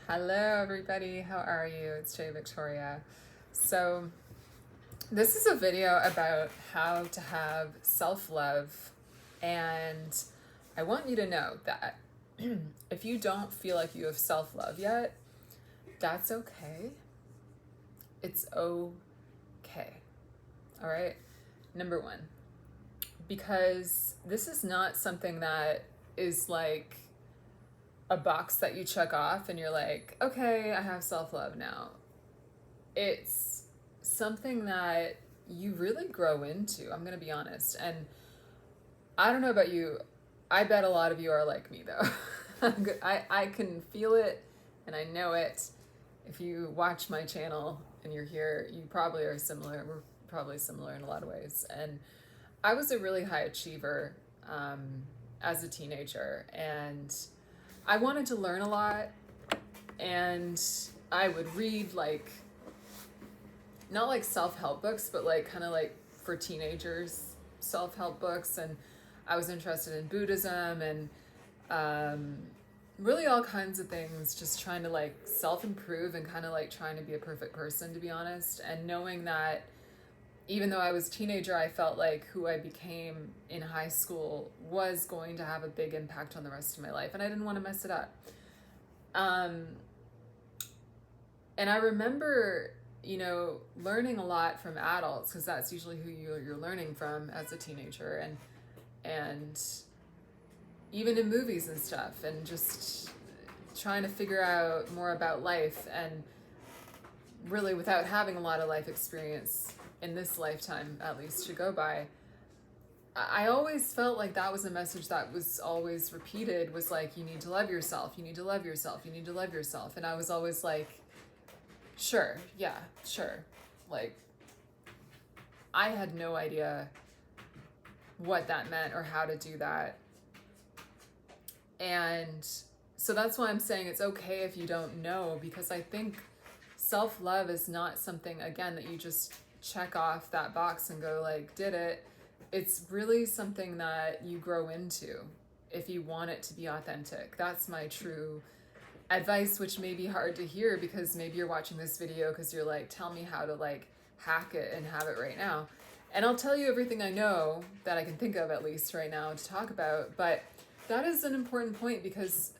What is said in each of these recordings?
Hello, everybody. How are you? It's Jay Victoria. So, this is a video about how to have self love, and I want you to know that if you don't feel like you have self love yet, that's okay. It's okay. All right. Number one, because this is not something that is like a box that you check off and you're like, okay, I have self love now. It's something that you really grow into. I'm going to be honest. And I don't know about you. I bet a lot of you are like me, though. I can feel it and I know it. If you watch my channel and you're here, you probably are similar. We're probably similar in a lot of ways. And I was a really high achiever as a teenager, and I wanted to learn a lot. And I would read like not like self-help books, but like kind of like for teenagers self-help books. And I was interested in Buddhism and really all kinds of things, just trying to like self-improve and kind of like trying to be a perfect person, to be honest. And knowing that even though I was a teenager, I felt like who I became in high school was going to have a big impact on the rest of my life, and I didn't want to mess it up. And I remember, learning a lot from adults, because that's usually who you're learning from as a teenager, and even in movies and stuff, and just trying to figure out more about life, and really without having a lot of life experience in this lifetime, at least, to go by. I always felt like that was a message that was always repeated, was like, you need to love yourself, you need to love yourself, you need to love yourself. And I was always like, sure, yeah, sure. Like, I had no idea what that meant or how to do that. And so that's why I'm saying it's okay if you don't know, because I think self-love is not something, again, that you just check off that box and go like, did it. It's really something that you grow into if you want it to be authentic. That's my true advice, which may be hard to hear because maybe you're watching this video because you're like, tell me how to like hack it and have it right now. And I'll tell you everything I know that I can think of, at least right now, to talk about. But that is an important point, because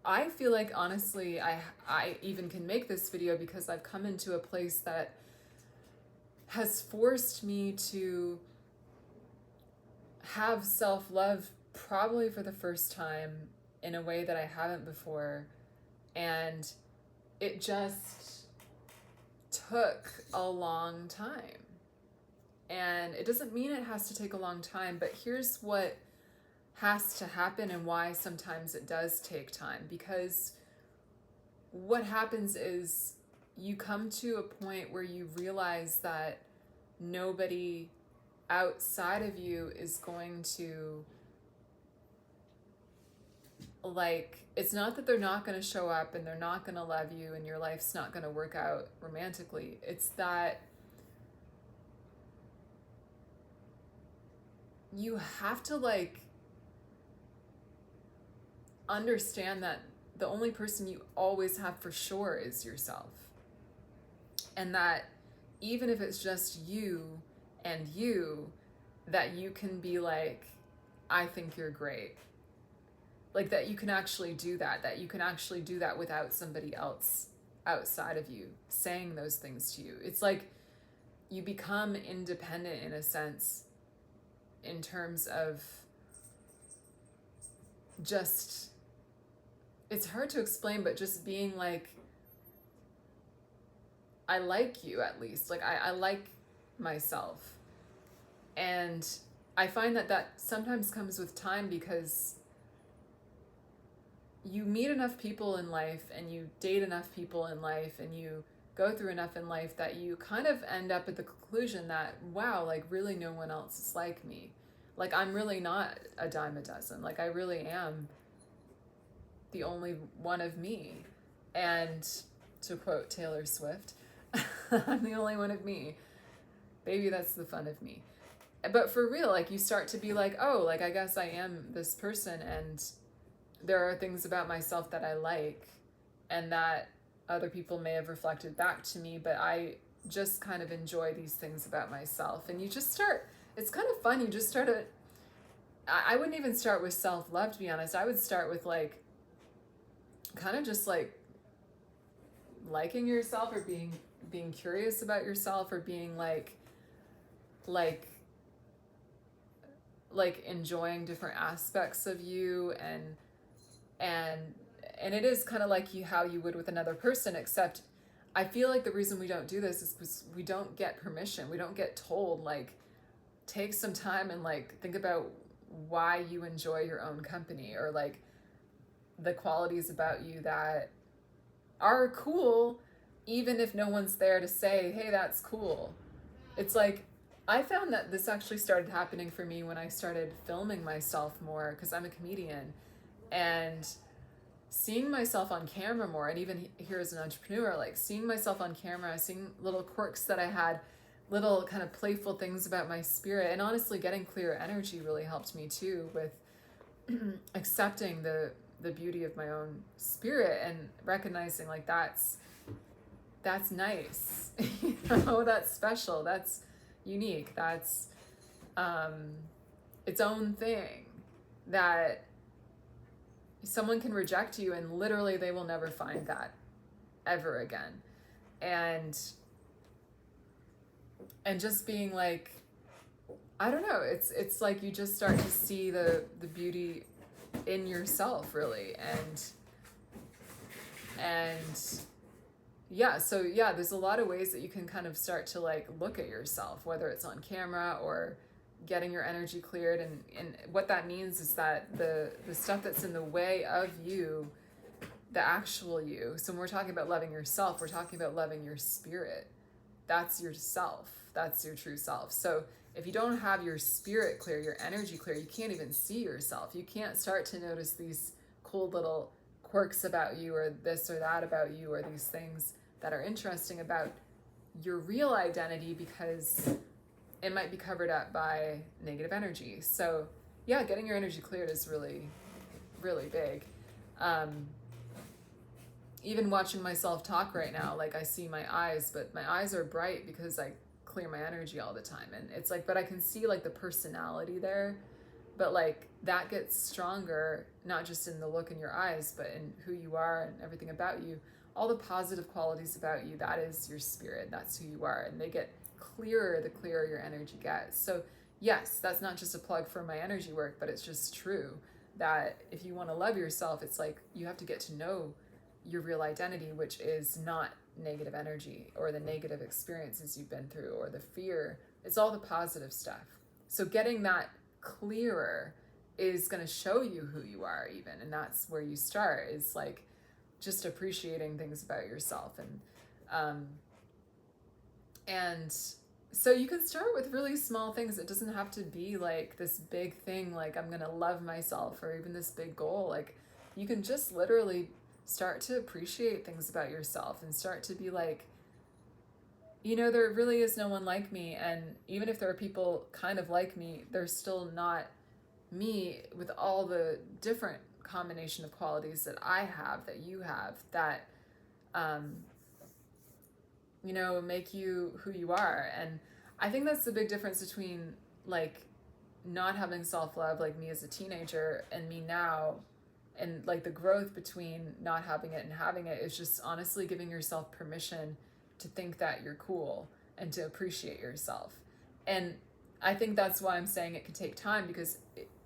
I feel like, honestly, I even can make this video because I've come into a place that has forced me to have self-love probably for the first time in a way that I haven't before. And it just took a long time. And it doesn't mean it has to take a long time, but here's what has to happen and why sometimes it does take time. Because what happens is you come to a point where you realize that nobody outside of you is going to, like, it's not that they're not going to show up and they're not going to love you and your life's not going to work out romantically. It's that you have to like understand that the only person you always have for sure is yourself. And that even if it's just you and you, that you can be like, I think you're great. Like, that you can actually do that you can actually do that without somebody else outside of you saying those things to you. It's like you become independent in a sense, in terms of just, it's hard to explain, but just being like, I like you, at least. Like, I like myself. And I find that sometimes comes with time, because you meet enough people in life and you date enough people in life and you go through enough in life that you kind of end up at the conclusion that, wow, like, really no one else is like me. Like, I'm really not a dime a dozen. Like, I really am the only one of me. And to quote Taylor Swift, I'm the only one of me. Baby, that's the fun of me. But for real, like, you start to be like, oh, like, I guess I am this person, and there are things about myself that I like, and that other people may have reflected back to me, but I just kind of enjoy these things about myself. And you just start, it's kind of fun. You just start to, I wouldn't even start with self-love, to be honest. I would start with like, kind of just like liking yourself, or being curious about yourself, or being like enjoying different aspects of you. And it is kind of like how you would with another person, except I feel like the reason we don't do this is because we don't get permission. We don't get told, like, take some time and like think about why you enjoy your own company, or like the qualities about you that are cool, even if no one's there to say, hey, that's cool. It's like, I found that this actually started happening for me when I started filming myself more, because I'm a comedian, and seeing myself on camera more, and even here as an entrepreneur, like seeing myself on camera, seeing little quirks that I had, little kind of playful things about my spirit, and honestly getting clear energy really helped me too, with accepting the beauty of my own spirit, and recognizing like that's nice. You know, that's special, that's unique, that's its own thing, that someone can reject you and literally they will never find that ever again. And just being like, I don't know, it's like you just start to see the beauty in yourself, really. And yeah, so yeah, there's a lot of ways that you can kind of start to like look at yourself, whether it's on camera or getting your energy cleared. And what that means is that the stuff that's in the way of you, the actual you. So when we're talking about loving yourself, we're talking about loving your spirit. That's yourself. That's your true self. So if you don't have your spirit clear, your energy clear, you can't even see yourself. You can't start to notice these cool little quirks about you, or this or that about you, or these things that are interesting about your real identity, because it might be covered up by negative energy. So yeah, getting your energy cleared is really, really big. Even watching myself talk right now, like I see my eyes, but my eyes are bright because I clear my energy all the time. And it's like, but I can see like the personality there, but like that gets stronger, not just in the look in your eyes, but in who you are and everything about you, all the positive qualities about you. That is your spirit. That's who you are. And they get clearer the clearer your energy gets. So yes, that's not just a plug for my energy work, but it's just true that if you want to love yourself, it's like you have to get to know your real identity, which is not negative energy or the negative experiences you've been through or the fear. It's all the positive stuff. So getting that clearer is going to show you who you are, even. And that's where you start, is like just appreciating things about yourself. And so you can start with really small things. It doesn't have to be like this big thing, like I'm going to love myself, or even this big goal. Like you can just literally start to appreciate things about yourself and start to be like, you know, there really is no one like me. And even if there are people kind of like me, they're still not me, with all the different combination of qualities that I have, that you have, that, you know, make you who you are. And I think that's the big difference between like not having self-love, like me as a teenager, and me now. And like the growth between not having it and having it is just honestly giving yourself permission to think that you're cool and to appreciate yourself. And I think that's why I'm saying it can take time, because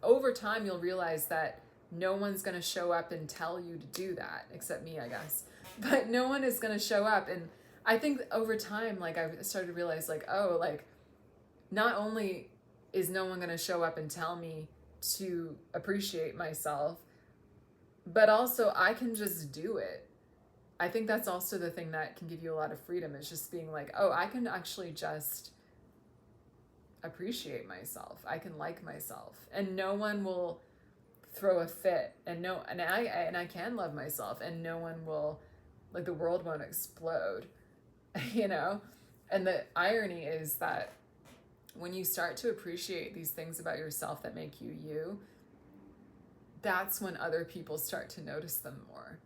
over time you'll realize that no one's going to show up and tell you to do that, except me, I guess. But no one is going to show up. And I think over time, like I started to realize like, oh, like not only is no one going to show up and tell me to appreciate myself, but also I can just do it. I think that's also the thing that can give you a lot of freedom, is just being like, oh, I can actually just appreciate myself. I can like myself, and no one will throw a fit, and I can love myself, and no one will, like the world won't explode, you know? And the irony is that when you start to appreciate these things about yourself that make you you, that's when other people start to notice them more.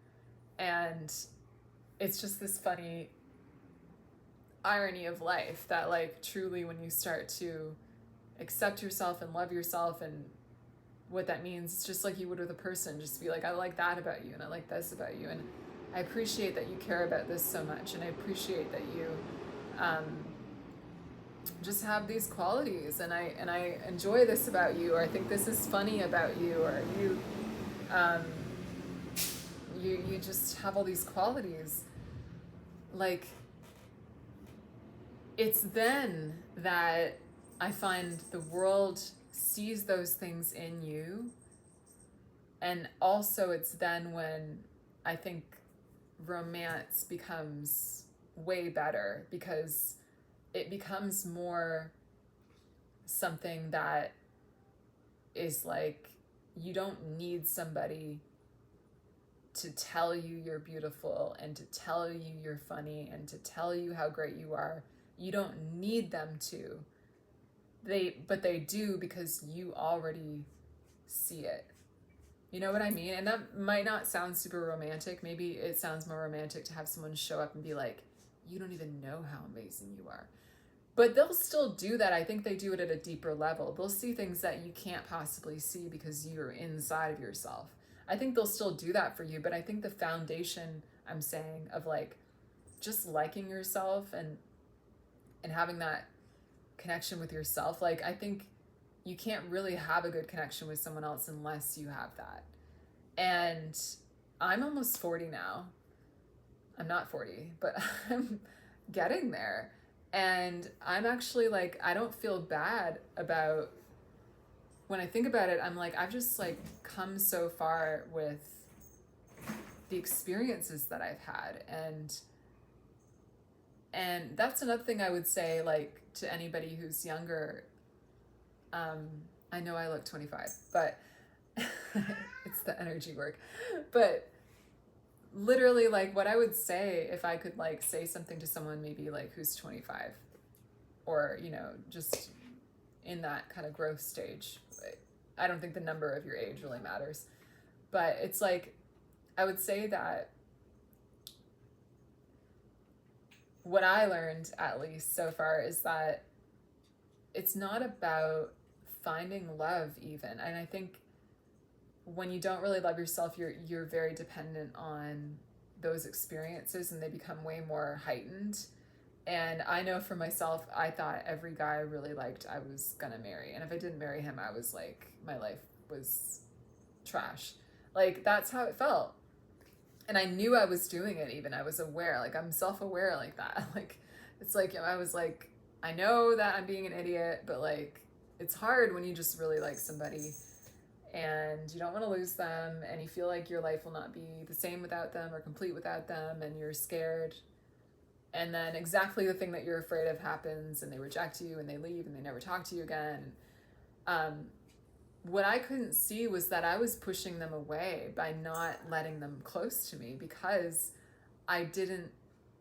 And it's just this funny irony of life that, like, truly when you start to accept yourself and love yourself, and what that means, it's just like you would with a person, just be like, I like that about you, and I like this about you, and I appreciate that you care about this so much, and I appreciate that you just have these qualities, and I enjoy this about you, or I think this is funny about you, or um, you just have all these qualities. Like, it's then that I find the world sees those things in you. And also it's then when I think romance becomes way better, because it becomes more something that is like, you don't need somebody to tell you you're beautiful and to tell you you're funny and to tell you how great you are. You don't need them to. But they do, because you already see it. You know what I mean? And that might not sound super romantic. Maybe it sounds more romantic to have someone show up and be like, you don't even know how amazing you are. But they'll still do that. I think they do it at a deeper level. They'll see things that you can't possibly see because you're inside of yourself. I think they'll still do that for you, but I think the foundation, I'm saying, of like just liking yourself and having that connection with yourself, like, I think you can't really have a good connection with someone else unless you have that. And I'm almost 40 now. I'm not 40, but I'm getting there. And I'm actually like, I don't feel bad about, when I think about it, I'm like, I've just like come so far with the experiences that I've had. And that's another thing I would say, like, to anybody who's younger. I know I look 25, but it's the energy work. But literally, like, what I would say if I could, like, say something to someone maybe like who's 25, or, you know, just in that kind of growth stage. I don't think the number of your age really matters, but it's like, I would say that what I learned, at least so far, is that it's not about finding love even. And I think when you don't really love yourself, you're very dependent on those experiences, and they become way more heightened. And I know for myself, I thought every guy I really liked, I was gonna marry. And if I didn't marry him, I was like, my life was trash. Like, that's how it felt. And I knew I was doing it even. I was aware, like, I'm self-aware like that. Like, it's like, I was like, I know that I'm being an idiot, but like, it's hard when you just really like somebody and you don't want to lose them, and you feel like your life will not be the same without them or complete without them, and you're scared. And then exactly the thing that you're afraid of happens, and they reject you and they leave and they never talk to you again. What I couldn't see was that I was pushing them away by not letting them close to me, because I didn't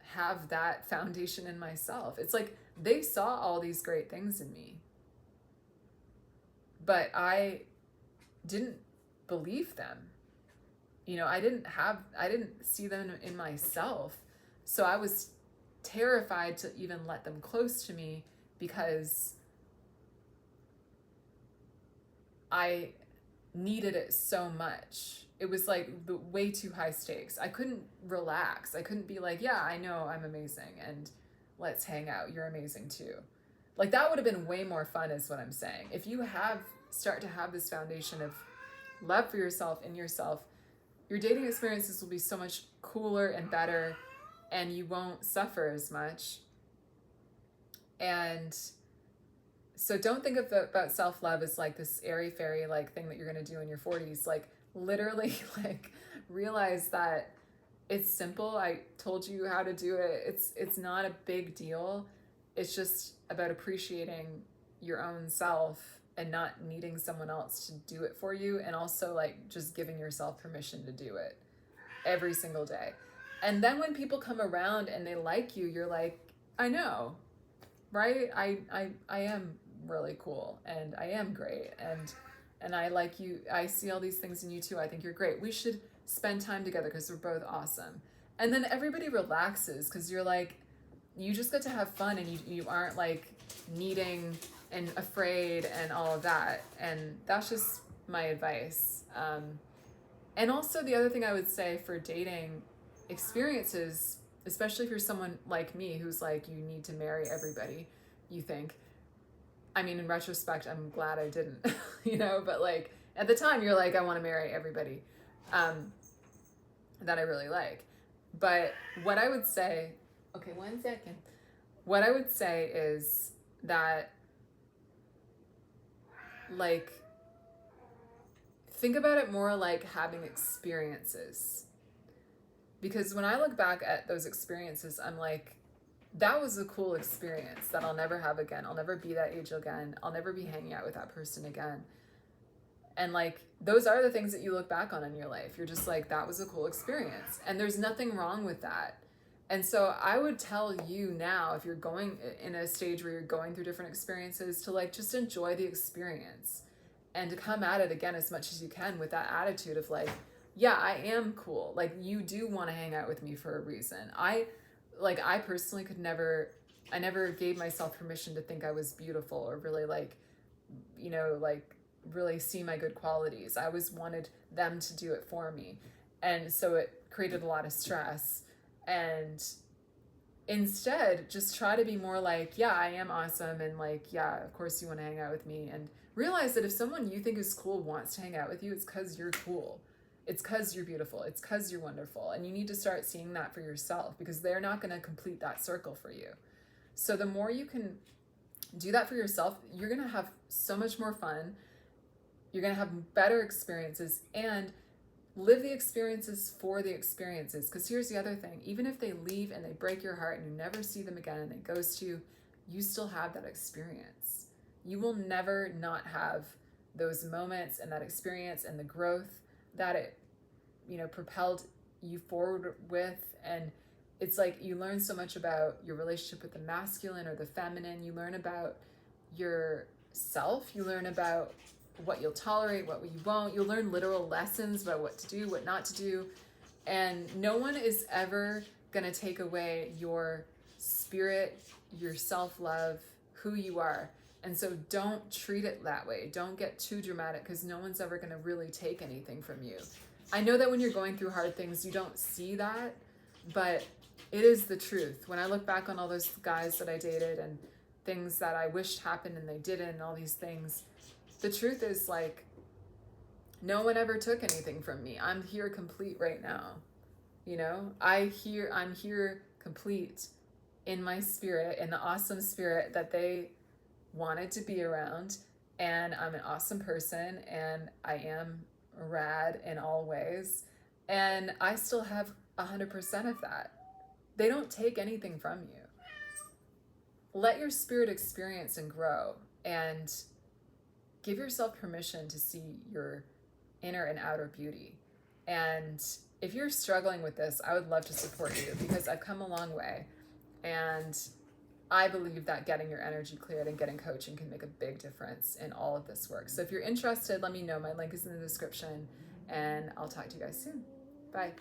have that foundation in myself. It's like they saw all these great things in me, but I didn't believe them. You know, I didn't see them in myself. So I was terrified to even let them close to me, because I needed it so much. It was like the way too high stakes. I couldn't relax. I couldn't be like, yeah, I know I'm amazing and let's hang out. You're amazing too. Like, that would have been way more fun, is what I'm saying. If you start to have this foundation of love for yourself, in yourself, your dating experiences will be so much cooler and better, and you won't suffer as much. And so don't think about self-love as like this airy-fairy like thing that you're going to do in your 40s. Like, literally, like, realize that it's simple. I told you how to do it. It's not a big deal. It's just about appreciating your own self and not needing someone else to do it for you, and also like just giving yourself permission to do it every single day. And then when people come around and they like you, you're like, I know, right? I am really cool, and I am great, and I like you. I see all these things in you too. I think you're great. We should spend time together because we're both awesome. And then everybody relaxes because you're like, you just get to have fun, and you aren't like needing and afraid and all of that. And that's just my advice. And also, the other thing I would say for dating experiences, especially if you're someone like me who's like, you need to marry everybody, you think. I mean, in retrospect, I'm glad I didn't, you know, but like at the time, you're like, I want to marry everybody that I really like. But what I would say, okay, 1 second. What I would say is that, like, think about it more like having experiences. Because when I look back at those experiences, I'm like, that was a cool experience that I'll never have again. I'll never be that age again. I'll never be hanging out with that person again. And like, those are the things that you look back on in your life. You're just like, that was a cool experience. And there's nothing wrong with that. And so I would tell you now, if you're going in a stage where you're going through different experiences, to like, just enjoy the experience and to come at it again as much as you can with that attitude of like, yeah, I am cool. Like, you do want to hang out with me for a reason. I personally I never gave myself permission to think I was beautiful or really like, you know, like really see my good qualities. I always wanted them to do it for me. And so it created a lot of stress. And instead, just try to be more like, yeah, I am awesome. And like, yeah, of course you want to hang out with me. And realize that if someone you think is cool wants to hang out with you, it's because you're cool. It's because you're beautiful. It's because you're wonderful. And you need to start seeing that for yourself, because they're not going to complete that circle for you. So the more you can do that for yourself, you're going to have so much more fun. You're going to have better experiences and live the experiences for the experiences. Because here's the other thing. Even if they leave and they break your heart and you never see them again and they ghost you, you still have that experience. You will never not have those moments and that experience and the growth that it, you know, propelled you forward with. And it's like, you learn so much about your relationship with the masculine or the feminine. You learn about yourself. You learn about what you'll tolerate, what you won't. You'll learn literal lessons about what to do, what not to do. And no one is ever going to take away your spirit, your self-love, who you are. And so don't treat it that way. Don't get too dramatic, because no one's ever going to really take anything from you. I know that when you're going through hard things, you don't see that, but it is the truth. When I look back on all those guys that I dated and things that I wished happened and they didn't, and all these things, the truth is, like, no one ever took anything from me. I'm here complete right now. You know, I'm here complete in my spirit, in the awesome spirit that they wanted to be around. And I'm an awesome person, and I am rad in all ways. And I still have 100% of that. They don't take anything from you. Let your spirit experience and grow, and give yourself permission to see your inner and outer beauty. And if you're struggling with this, I would love to support you, because I've come a long way. And I believe that getting your energy cleared and getting coaching can make a big difference in all of this work. So if you're interested, let me know. My link is in the description, and I'll talk to you guys soon. Bye.